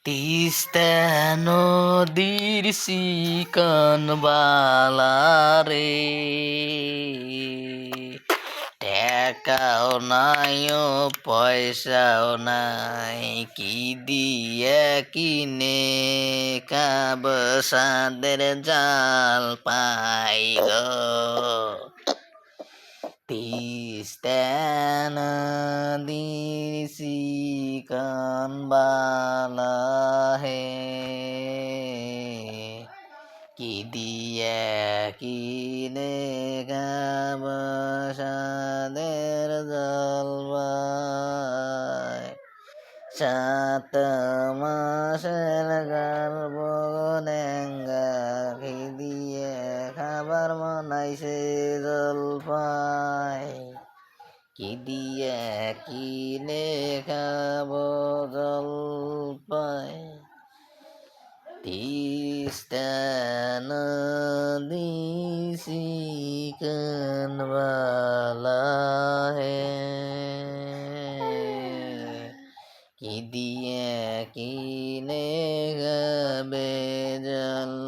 তিস্তা নদীর চিকন বালারে টাকাও নাই ও পয়সাও নাই কি দিয়ে কিনে কাব সাদের জাল পাই গো তিস্তা নদীর চিকন বালা হে কি দিয়ে কিনে গাব সাদের জলবাই সাত মাসের গর্ভনেঙ্গা কি দিয়ে খাবার বানাইছে জলপাই কি দিয়ে কিনে খাব জলপাই তিস্তা নদী চিকন বালা হে কি দিয়ে কিনে গাবে জল